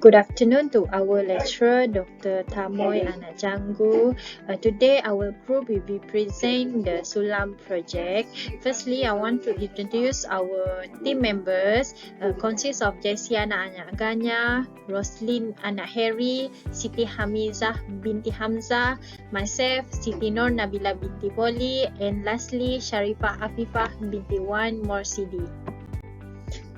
Good afternoon to our lecturer, Dr. Tamoy Anajanggu. Today, our group will be presenting the Sulam project. Firstly, I want to introduce our team members. Consists of Jessie anak Ganya, Roslyn anak Harry, Siti Hamizah binti Hamzah, myself, Siti Nur Nabila binti Poli, and lastly, Sharifah Afifah binti Wan Morsidi.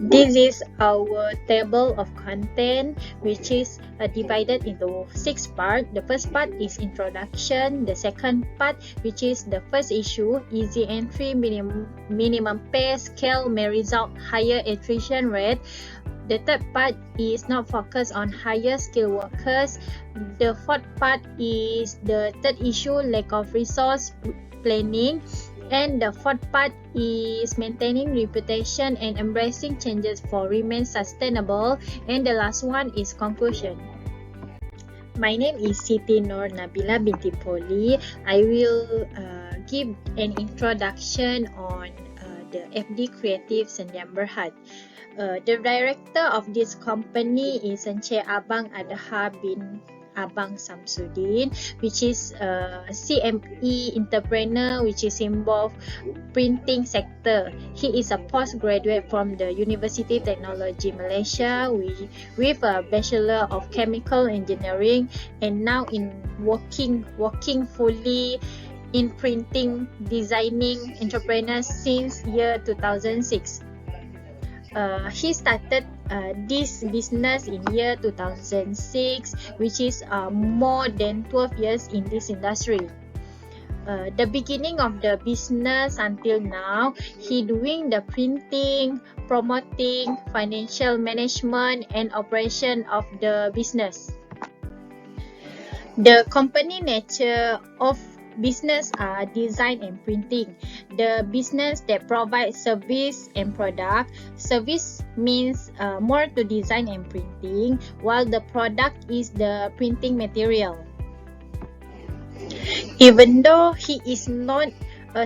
This is our table of content, which is divided into 6 parts. The first part is introduction. The second part, which is the first issue, easy entry, minimum pay scale may result higher attrition rate. The third part is not focused on higher skilled workers. The fourth part is the third issue, lack of resource planning. And the fourth part is maintaining reputation and embracing changes for remain sustainable. And the last one is conclusion. My name is Siti Nur Nabila binti Poli. I will give an introduction on the FD Creative Sendian Berhad. The director of this company is Encik Abang Adha bin Abang Samsudin, which is a CME entrepreneur which is involved printing sector. He is a postgraduate from the University Technology Malaysia with a Bachelor of Chemical Engineering and now in working fully in printing designing entrepreneur since year 2006. He started this business in year 2006, which is more than 12 years in this industry. The beginning of the business until now, he doing the printing, promoting, financial management and operation of the business. The company nature of business are design and printing. The business that provides service and product. Service means more to design and printing, while the product is the printing material. Even though he is not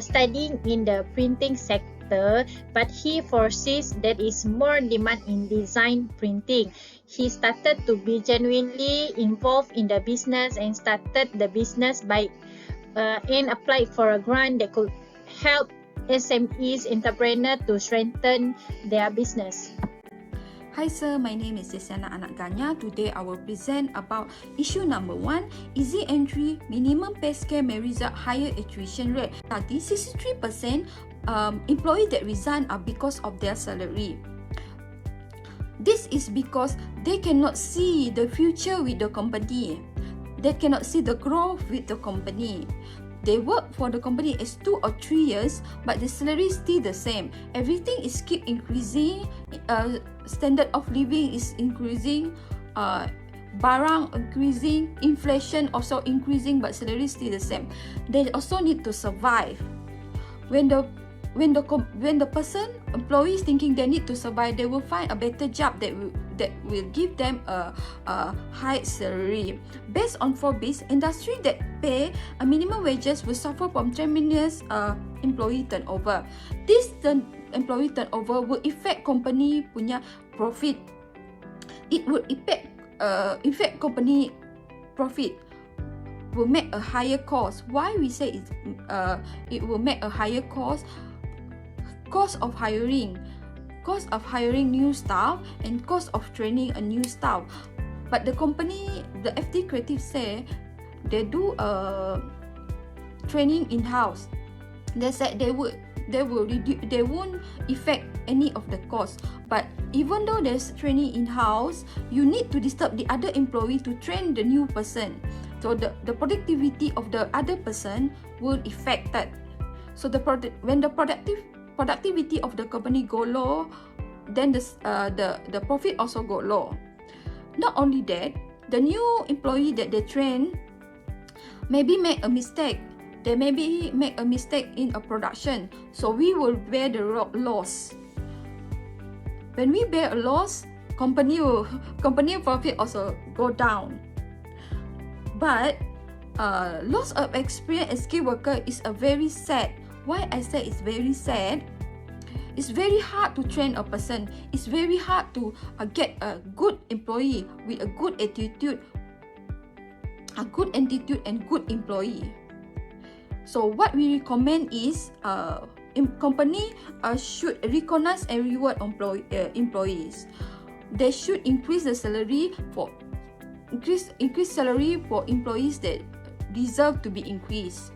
studying in the printing sector, but he foresees that is more demand in design printing. He started to be genuinely involved in the business and started the business by and applied for a grant that could help SMEs entrepreneur to strengthen their business. Hi sir, my name is Desana Anak Ganya. Today I will present about issue number 1, easy entry, minimum pay scale may result higher attrition rate. Study 63% employees that resign are because of their salary. This is because they cannot see the future with the company. They cannot see the growth with the company. They work for the company as 2 or 3 years, but the salary is still the same. Everything is keep increasing. Standard of living is increasing. Barang increasing. Inflation also increasing, but salary is still the same. They also need to survive. When the employee is thinking they need to survive, they will find a better job that will give them a high salary. Based on Forbes, industry that pay a minimum wages will suffer from tremendous employee turnover. This employee turnover will affect company punya profit. It will affect company profit. Will make a higher cost. Why we say it will make a higher cost? Cost of hiring new staff and cost of training a new staff. But the company, the FD Creative say they do training in-house. They said they won't affect any of the cost. But even though there's training in-house, you need to disturb the other employee to train the new person. So the productivity of the other person will affect that. So when the productivity of the company go low, then the profit also go low. Not only that, the new employee that they train maybe make a mistake. They maybe make a mistake in a production, so we will bear the loss. When we bear a loss, company profit also go down. But loss of experience as skilled worker is a very sad. Why I say it's very sad? It's very hard to train a person. It's very hard to get a good employee with a good attitude and good employee. So what we recommend is company should recognize and reward employees. They should increase the salary for increase salary for employees that deserve to be increased.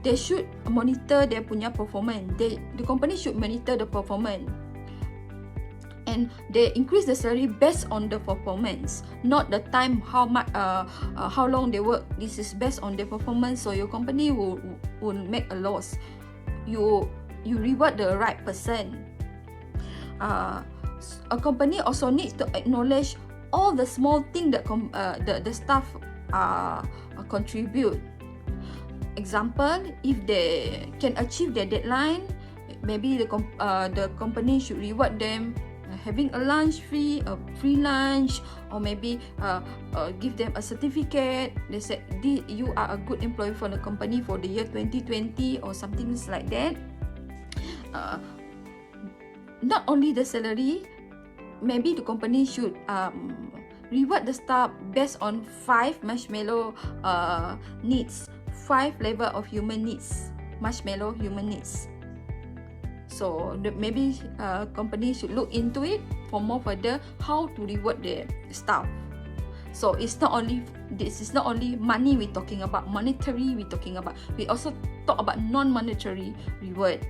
They should monitor their punya performance. The company should monitor the performance, and they increase the salary based on the performance, not the time how much how long they work. This is based on their performance, so your company will make a loss. You reward the right person. A company also needs to acknowledge all the small things that the staff contribute. Example, if they can achieve their deadline, maybe the company should reward them having a lunch free, a free lunch, or maybe give them a certificate. They said you are a good employee for the company for the year 2020 or something like that. Not only the salary, maybe the company should reward the staff based on 5 marshmallow needs, 5 level of human needs, marshmallow human needs. So maybe company should look into it for more further how to reward the staff. So this is not only money we're talking about, monetary we're talking about. We also talk about non-monetary reward.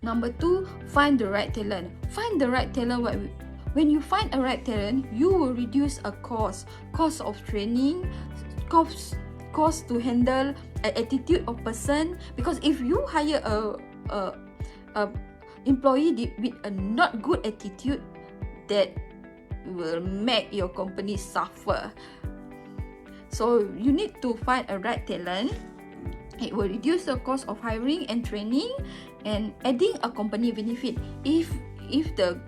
Number 2, find the right talent. Find the right talent. When you find a right talent, you will reduce a cost of training, cost to handle an attitude of person. Because if you hire a employee with a not good attitude, that will make your company suffer. So you need to find a right talent. It will reduce the cost of hiring and training, and adding a company benefit. If the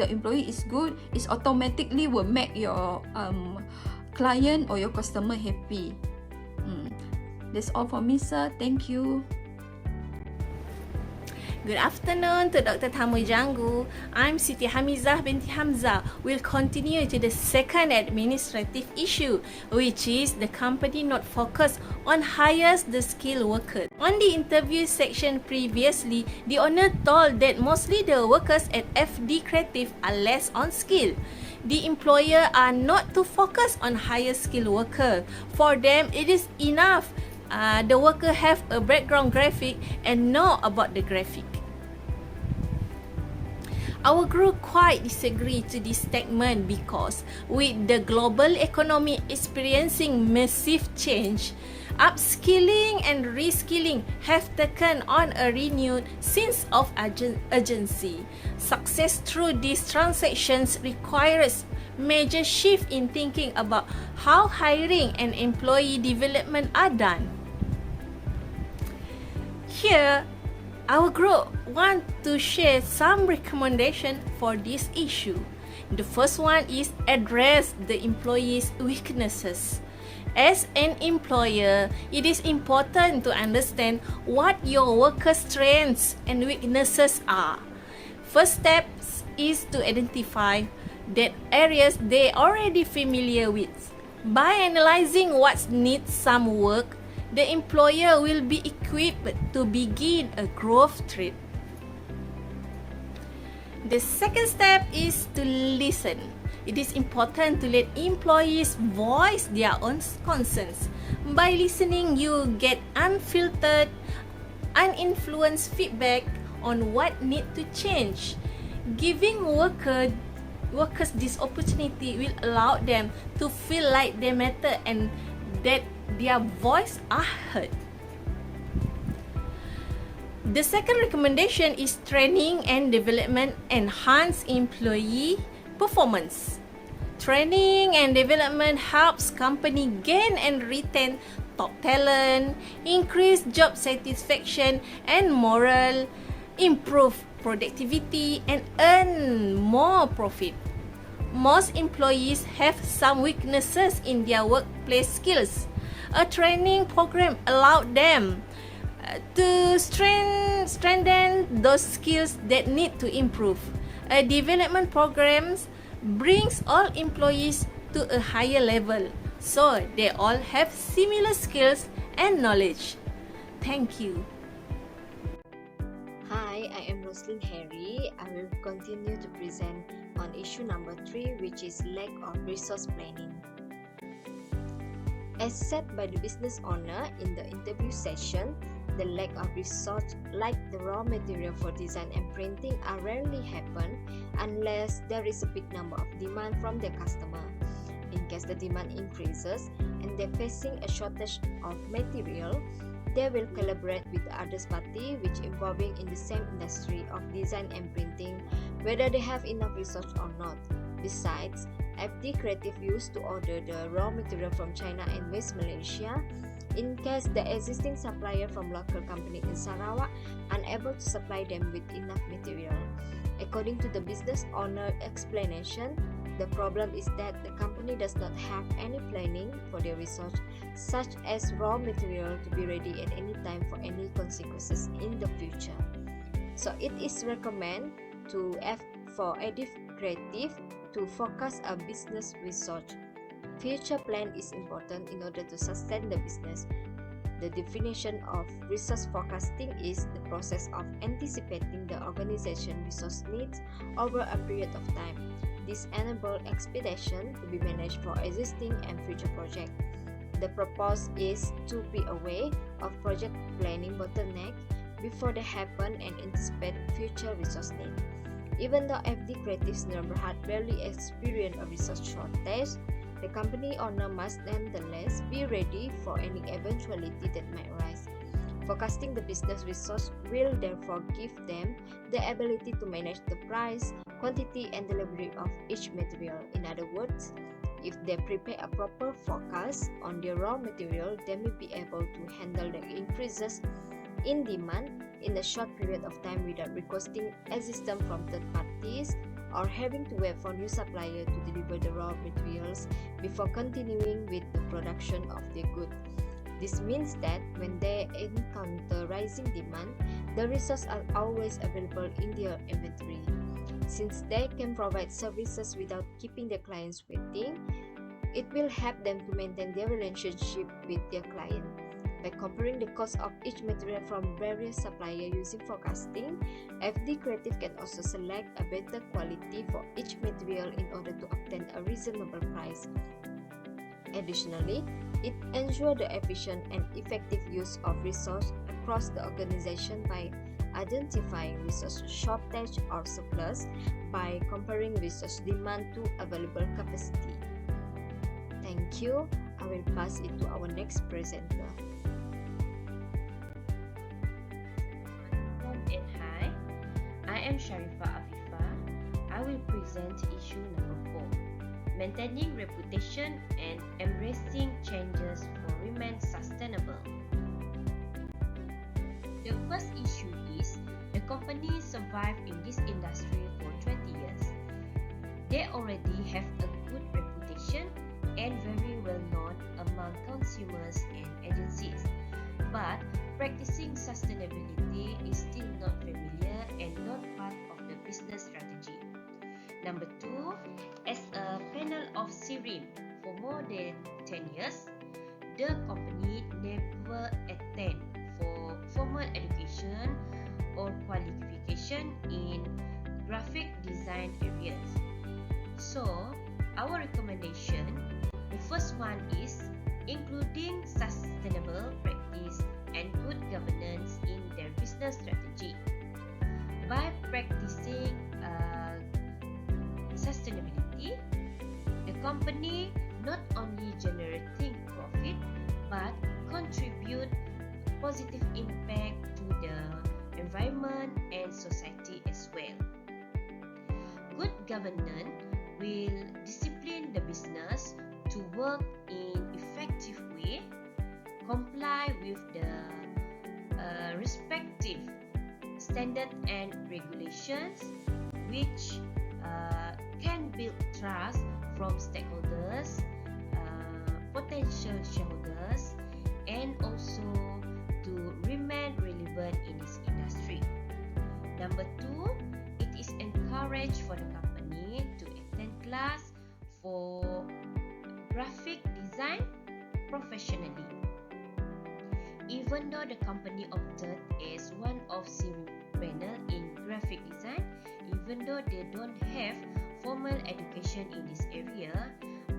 employee is good, it automatically will make your client or your customer happy. That's all for me, sir. Thank you. Good afternoon to Dr. Tamoy Janggu. I'm Siti Hamizah binti Hamzah. We'll continue to the second administrative issue, which is the company not focused on hires the skilled workers. On the interview section previously, the owner told that mostly the workers at FD Creative are less on skill. The employer are not to focus on higher skilled worker. For them, it is enough the worker have a background graphic and know about the graphic. Our group quite disagree to this statement because with the global economy experiencing massive change, upskilling and reskilling have taken on a renewed sense of urgency. Success through these transactions requires major shift in thinking about how hiring and employee development are done. Here, our group want to share some recommendation for this issue. The first one is address the employees' weaknesses. As an employer, it is important to understand what your workers' strengths and weaknesses are. First step is to identify that areas they already familiar with. By analyzing what needs some work, the employer will be equipped to begin a growth trip. The second step is to listen. It is important to let employees voice their own concerns. By listening, you get unfiltered, uninfluenced feedback on what needs to change. Giving workers this opportunity will allow them to feel like they matter and that their voice are heard. The second recommendation is training and development enhance employee performance. Training and development helps company gain and retain top talent, increase job satisfaction and morale, improve productivity and earn more profit. Most employees have some weaknesses in their workplace skills. A training program allowed them to strengthen those skills that need to improve. A development program brings all employees to a higher level, so they all have similar skills and knowledge. Thank you. Hi, I am Roslyn Harry. I will continue to present on issue number 3, which is lack of resource planning. As said by the business owner in the interview session, the lack of resource like the raw material for design and printing are rarely happen unless there is a big number of demand from the customer. In case the demand increases and they're facing a shortage of material, they will collaborate with the other party which involving in the same industry of design and printing, whether they have enough resource or not. Besides, FD Creative used to order the raw material from China and West Malaysia in case the existing supplier from local company in Sarawak unable to supply them with enough material. According to the business owner explanation, the problem is that the company does not have any planning for their research, such as raw material to be ready at any time for any consequences in the future. So it is recommended for FD Creative to focus a business research. Future plan is important in order to sustain the business. The definition of resource forecasting is the process of anticipating the organization resource needs over a period of time. This enables expedition to be managed for existing and future projects. The purpose is to be aware of project planning bottleneck before they happen and anticipate future resource needs. Even though FD Creative's number had barely experienced a resource shortage, the company owner must nonetheless be ready for any eventuality that might arise. Forecasting the business resource will therefore give them the ability to manage the price, quantity, and delivery of each material. In other words, if they prepare a proper forecast on their raw material, they may be able to handle the increases in demand in a short period of time without requesting assistance from third parties or having to wait for new supplier to deliver the raw materials before continuing with the production of their goods. This means that when they encounter rising demand, the resources are always available in their inventory. Since they can provide services without keeping their clients waiting, it will help them to maintain their relationship with their client. By comparing the cost of each material from various suppliers using forecasting, FD Creative can also select a better quality for each material in order to obtain a reasonable price. Additionally, it ensures the efficient and effective use of resources across the organization by identifying resource shortage or surplus by comparing resource demand to available capacity. Thank you. I will pass it to our next presenter. And hi, I am Sharifa Afifa. I will present issue number 4, maintaining reputation and embracing changes for remain sustainable. The first issue is the company survived in this industry for 20 years. They already have a good reputation and very well known among consumers and agencies. But practicing sustainability is still not familiar and not part of the business strategy. Number 2, as a panel of Sirim for more than 10 years, the company never attend for formal education or qualification in graphic design areas. So, our recommendation, the first one is including sustainable practice and good governance in their business strategy. By practicing sustainability, the company not only generating profit but contribute positive impact to the environment and society as well. Good governance will discipline the business to work in effective way, comply with the respective standard and regulations, which can build trust from stakeholders, potential shareholders, and also to remain professionally. Even though the company opted as one of series banner in graphic design, even though they don't have formal education in this area,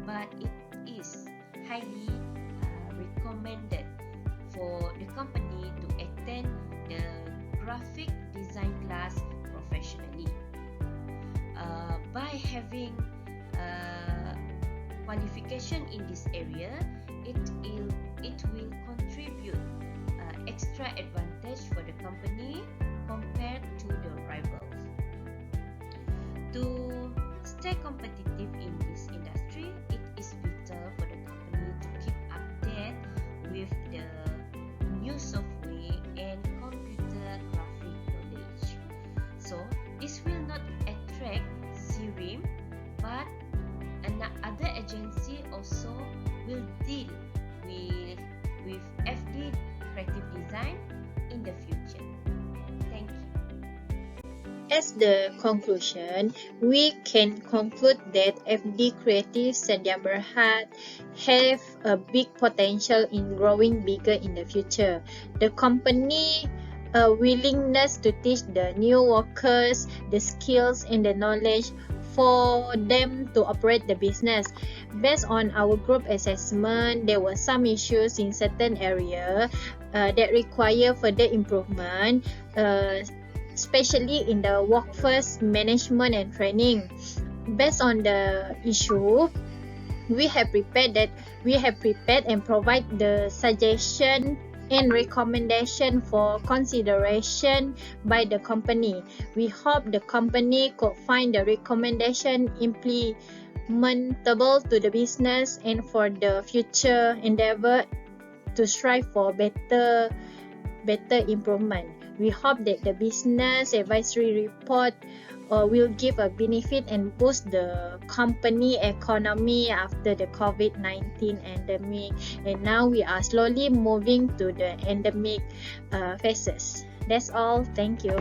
but it is highly recommended for the company to attend the graphic design class professionally. By having qualification in this area, it will contribute extra advantage for the company compared to the rivals. To stay competitive in this industry, it is vital for the company to keep updated with the new software and computer graphic knowledge. So this will not attract CRIM, but another agency also will deal with FD creative design in the future. Thank you. As the conclusion, we can conclude that FD Creative Satya Berhad have a big potential in growing bigger in the future. The company willingness to teach the new workers the skills and the knowledge for them to operate the business. Based on our group assessment, there were some issues in certain area that require further improvement, especially in the workforce management and training. Based on the issue, we have prepared and provide the suggestion and recommendation for consideration by the company. We hope the company could find the recommendation implementable to the business and for the future endeavor to strive for better improvement. We hope that the business advisory report will give a benefit and boost the company economy after the COVID-19 endemic. And now we are slowly moving to the endemic phases. That's all. Thank you.